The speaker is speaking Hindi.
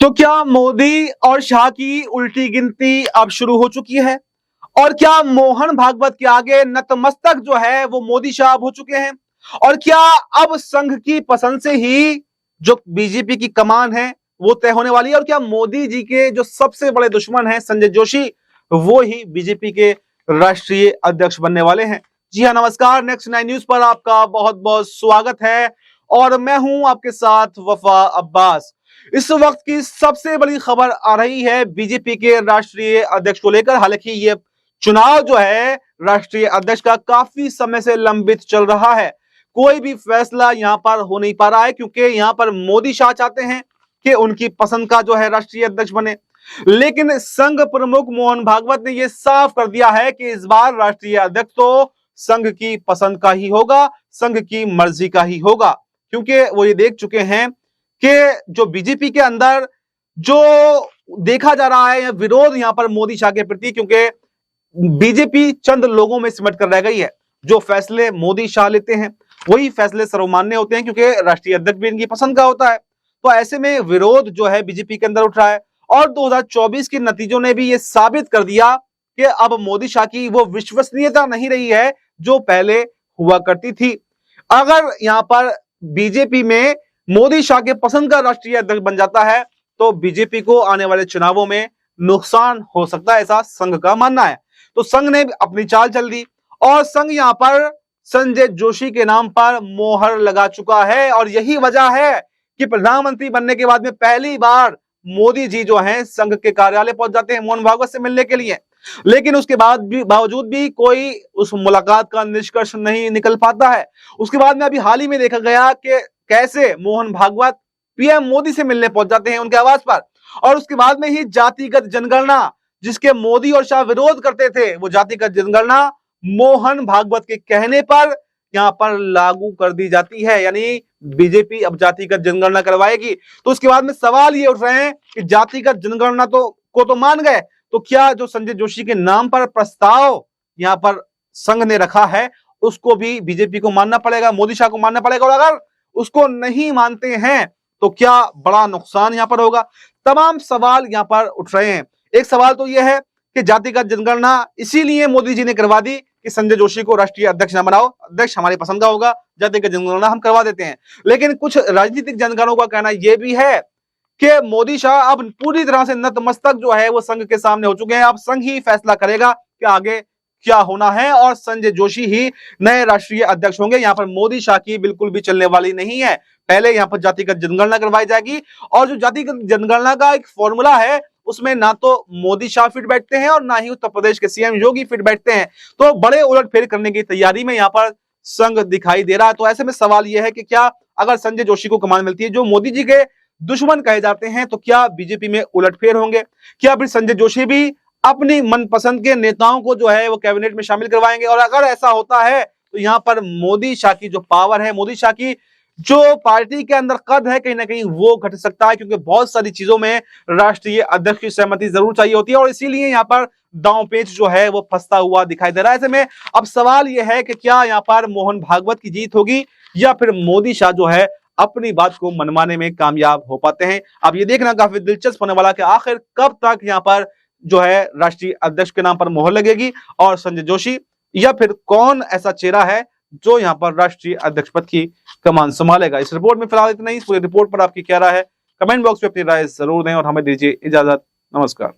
तो क्या मोदी और शाह की उल्टी गिनती अब शुरू हो चुकी है? और क्या मोहन भागवत के आगे नतमस्तक जो है वो मोदी शाह अब हो चुके हैं? और क्या अब संघ की पसंद से ही जो बीजेपी की कमान है वो तय होने वाली है? और क्या मोदी जी के जो सबसे बड़े दुश्मन हैं संजय जोशी, वो ही बीजेपी के राष्ट्रीय अध्यक्ष बनने वाले हैं? जी हाँ, नमस्कार। नेक्स्ट 9 न्यूज पर आपका बहुत बहुत स्वागत है और मैं हूं आपके साथ वफा अब्बास। इस वक्त की सबसे बड़ी खबर आ रही है बीजेपी के राष्ट्रीय अध्यक्ष को लेकर। हालांकि ये चुनाव जो है राष्ट्रीय अध्यक्ष का काफी समय से लंबित चल रहा है। कोई भी फैसला यहां पर हो नहीं पा रहा है क्योंकि यहां पर मोदी शाह चाहते हैं कि उनकी पसंद का जो है राष्ट्रीय अध्यक्ष बने, लेकिन संघ प्रमुख मोहन भागवत ने यह साफ कर दिया है कि इस बार राष्ट्रीय अध्यक्ष तो संघ की पसंद का ही होगा, संघ की मर्जी का ही होगा, क्योंकि वो ये देख चुके हैं कि जो बीजेपी के अंदर जो देखा जा रहा है विरोध यहां पर मोदी शाह के प्रति, क्योंकि बीजेपी चंद लोगों में सिमट कर रह गई है। जो फैसले मोदी शाह लेते हैं वही फैसले सर्वमान्य होते हैं क्योंकि राष्ट्रीय अध्यक्ष भी इनकी पसंद का होता है। तो ऐसे में विरोध जो है बीजेपी के अंदर उठ रहा है और 2024 के नतीजों ने भी यह साबित कर दिया कि अब मोदी शाह की वो विश्वसनीयता नहीं रही है जो पहले हुआ करती थी। अगर यहां पर बीजेपी में मोदी शाह के पसंद का राष्ट्रीय अध्यक्ष बन जाता है तो बीजेपी को आने वाले चुनावों में नुकसान हो सकता है, ऐसा संघ का मानना है। तो संघ ने अपनी चाल चल दी और संघ यहां पर संजय जोशी के नाम पर मोहर लगा चुका है और यही वजह है कि प्रधानमंत्री बनने के बाद में पहली बार मोदी जी जो हैं संघ के कार्यालय पहुंच जाते हैं मोहन भागवत से मिलने के लिए, लेकिन उसके बावजूद भी कोई उस मुलाकात का निष्कर्ष नहीं निकल पाता है। उसके बाद में अभी हाल ही में देखा गया कि कैसे मोहन भागवत पीएम मोदी से मिलने पहुंच जाते हैं उनके आवास पर, और उसके बाद में ही जातिगत जनगणना जिसके मोदी और शाह विरोध करते थे, वो जातिगत जनगणना मोहन भागवत के कहने पर यहां पर लागू कर दी जाती है। यानी बीजेपी अब जातिगत जनगणना करवाएगी। तो उसके बाद में सवाल ये उठ रहे हैं कि जातिगत जनगणना तो मान गए, तो क्या जो संजय जोशी के नाम पर प्रस्ताव यहां पर संघ ने रखा है उसको भी बीजेपी को मानना पड़ेगा, मोदी शाह को मानना पड़ेगा? और अगर उसको नहीं मानते हैं तो क्या बड़ा नुकसान यहां पर होगा? तमाम सवाल यहां पर उठ रहे हैं। एक सवाल तो यह है कि जातिगत जनगणना इसीलिए मोदी जी ने करवा दी कि संजय जोशी को राष्ट्रीय अध्यक्ष न बनाओ, अध्यक्ष हमारी पसंद का होगा, जातिगत जनगणना हम करवा देते हैं। लेकिन कुछ राजनीतिक जानकारों का कहना यह भी है कि मोदी शाह अब पूरी तरह से नतमस्तक जो है वो संघ के सामने हो चुके हैं। अब संघ ही फैसला करेगा कि आगे क्या होना है और संजय जोशी ही नए राष्ट्रीय अध्यक्ष होंगे। यहां पर मोदी शाह की बिल्कुल भी चलने वाली नहीं है। पहले यहां पर जातिगत जनगणना करवाई जाएगी और जो जातिगत जनगणना का एक फॉर्मूला है उसमें ना तो मोदी शाह फिट बैठते हैं और ना ही उत्तर प्रदेश के सीएम योगी फिट बैठते हैं। तो बड़े उलटफेर करने की तैयारी में यहां पर संघ दिखाई दे रहा है। तो ऐसे में सवाल यह है कि क्या अगर संजय जोशी को कमान मिलती है जो मोदी जी के दुश्मन कहे जाते हैं, तो क्या बीजेपी में उलटफेर होंगे? क्या फिर संजय जोशी भी अपनी मनपसंद के नेताओं को जो है वो कैबिनेट में शामिल करवाएंगे? और अगर ऐसा होता है तो यहां पर मोदी शाह की जो पावर है, मोदी शाह की जो पार्टी के अंदर कद है, कहीं ना कहीं वो घट सकता है, क्योंकि बहुत सारी चीजों में राष्ट्रीय अध्यक्ष की सहमति जरूर चाहिए होती है और इसीलिए यहां पर दांव पेच जो है वो फंसता हुआ दिखाई दे रहा है। ऐसे में अब सवाल यह है कि क्या यहां पर मोहन भागवत की जीत होगी या फिर मोदी शाह जो है अपनी बात को मनवाने में कामयाब हो पाते हैं? अब ये देखना काफी दिलचस्प होने वाला कि आखिर कब तक यहां पर जो है राष्ट्रीय अध्यक्ष के नाम पर मोहर लगेगी और संजय जोशी या फिर कौन ऐसा चेहरा है जो यहां पर राष्ट्रीय अध्यक्ष पद की कमान संभालेगा। इस रिपोर्ट में फिलहाल इतना ही। इस पूरी रिपोर्ट पर आपकी क्या राय है? कमेंट बॉक्स में अपनी राय जरूर दें और हमें दीजिए इजाजत। नमस्कार।